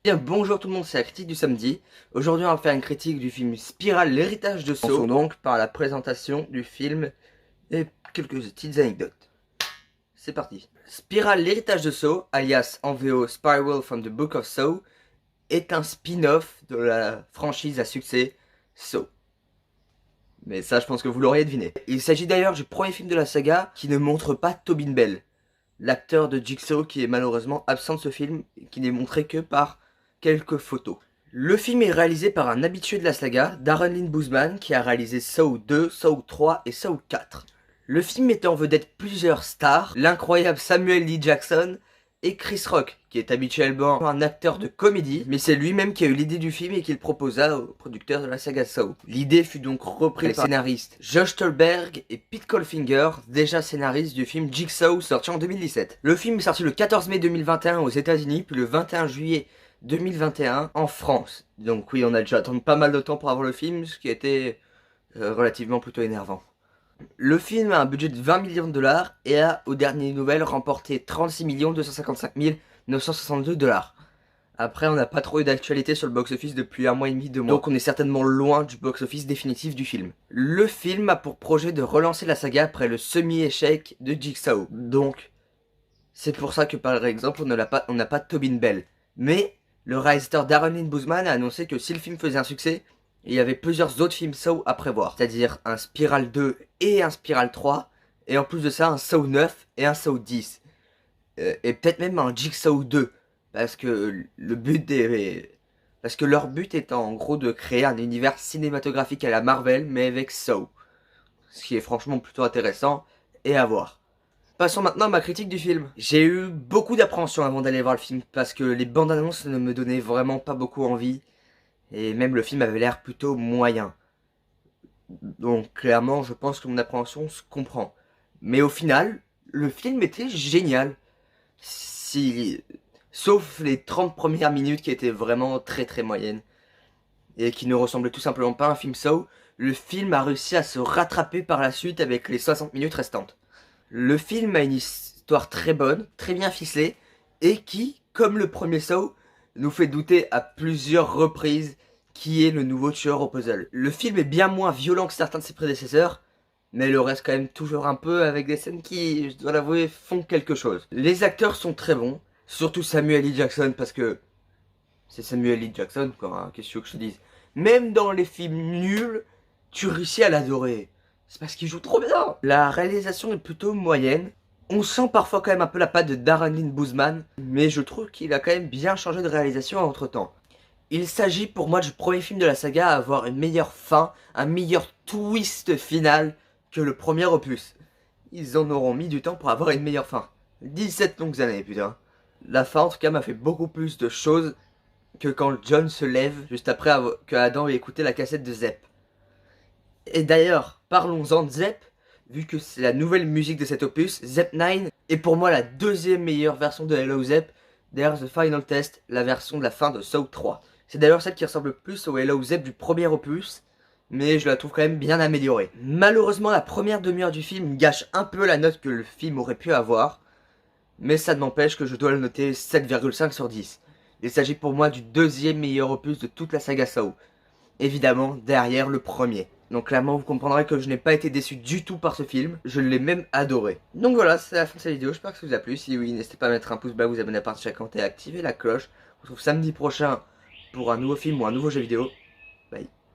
Bien, bonjour tout le monde, c'est la critique du samedi. Aujourd'hui, on va faire une critique du film Spiral, l'héritage de Saw. Commençons donc par la présentation du film et quelques petites anecdotes. C'est parti. Spiral, l'héritage de Saw, alias en VO Spiral from the Book of Saw, est un spin-off de la franchise à succès Saw. Mais ça, je pense que vous l'auriez deviné. Il s'agit d'ailleurs du premier film de la saga qui ne montre pas Tobin Bell, l'acteur de Jigsaw qui est malheureusement absent de ce film, qui n'est montré que par quelques photos. Le film est réalisé par un habitué de la saga, Darren Lynn Bousman, qui a réalisé Saw 2, Saw 3 et Saw 4. Le film mettait en vedette plusieurs stars, l'incroyable Samuel L. Jackson et Chris Rock, qui est habituellement un acteur de comédie, mais c'est lui-même qui a eu l'idée du film et qui le proposa aux producteurs de la saga Saw. L'idée fut donc reprise par les scénaristes Josh Stolberg et Pete Colfinger, déjà scénaristes du film Jigsaw sorti en 2017. Le film est sorti le 14 mai 2021 aux États-Unis, puis le 21 juillet 2021 en France. Donc oui, on a déjà attendu pas mal de temps pour avoir le film, ce qui était relativement plutôt énervant. Le film a un budget de 20 millions de dollars et a, aux dernières nouvelles, remporté 36 255 962 dollars. Après, on n'a pas trop eu d'actualité sur le box-office depuis un mois et demi, 2 mois. Donc on est certainement loin du box-office définitif du film. Le film a pour projet de relancer la saga après le semi-échec de Jigsaw. Donc, c'est pour ça que par exemple, on n'a pas Tobin Bell. Mais, le réalisateur Darren Lynn Bousman a annoncé que si le film faisait un succès, il y avait plusieurs autres films Saw à prévoir. C'est-à-dire un Spiral 2 et un Spiral 3. Et en plus de ça, un Saw 9 et un Saw 10. Et peut-être même un Jigsaw 2. Parce que parce que leur but est en gros de créer un univers cinématographique à la Marvel, mais avec Saw. Ce qui est franchement plutôt intéressant et à voir. Passons maintenant à ma critique du film. J'ai eu beaucoup d'appréhension avant d'aller voir le film parce que les bandes annonces ne me donnaient vraiment pas beaucoup envie. Et même le film avait l'air plutôt moyen. Donc clairement, je pense que mon appréhension se comprend. Mais au final, le film était génial. Si... Sauf les 30 premières minutes qui étaient vraiment très très moyennes. Et qui ne ressemblaient tout simplement pas à un film Saw, le film a réussi à se rattraper par la suite avec les 60 minutes restantes. Le film a une histoire très bonne, très bien ficelée, et qui, comme le premier Saw, nous fait douter à plusieurs reprises qui est le nouveau tueur au puzzle. Le film est bien moins violent que certains de ses prédécesseurs, mais il reste quand même toujours un peu avec des scènes qui, je dois l'avouer, font quelque chose. Les acteurs sont très bons, surtout Samuel L. Jackson, parce que c'est Samuel L. Jackson, quoi, hein, qu'est-ce que tu veux que je te dise. Même dans les films nuls, tu réussis à l'adorer. C'est parce qu'il joue trop bien. La réalisation est plutôt moyenne. On sent parfois quand même un peu la patte de Darren Lynn Bousman, mais je trouve qu'il a quand même bien changé de réalisation entre temps. Il s'agit pour moi du premier film de la saga à avoir une meilleure fin, un meilleur twist final que le premier opus. Ils en auront mis du temps pour avoir une meilleure fin. 17 longues années, putain. La fin en tout cas m'a fait beaucoup plus de choses que quand John se lève juste après que Adam ait écouté la cassette de Zep. Et d'ailleurs, parlons-en de Zep, vu que c'est la nouvelle musique de cet opus, Zep 9 est pour moi la deuxième meilleure version de Hello Zep, derrière The Final Test, la version de la fin de Saw 3. C'est d'ailleurs celle qui ressemble le plus au Hello Zep du premier opus, mais je la trouve quand même bien améliorée. Malheureusement, la première demi-heure du film gâche un peu la note que le film aurait pu avoir, mais ça ne m'empêche que je dois le noter 7,5 sur 10. Il s'agit pour moi du deuxième meilleur opus de toute la saga Saw, évidemment derrière le premier. Donc clairement vous comprendrez que je n'ai pas été déçu du tout par ce film, je l'ai même adoré. Donc voilà, c'est la fin de cette vidéo, j'espère que ça vous a plu. Si oui, n'hésitez pas à mettre un pouce bleu, vous abonner à partir de chaque compte et à activer la cloche. On se retrouve samedi prochain pour un nouveau film ou un nouveau jeu vidéo. Bye.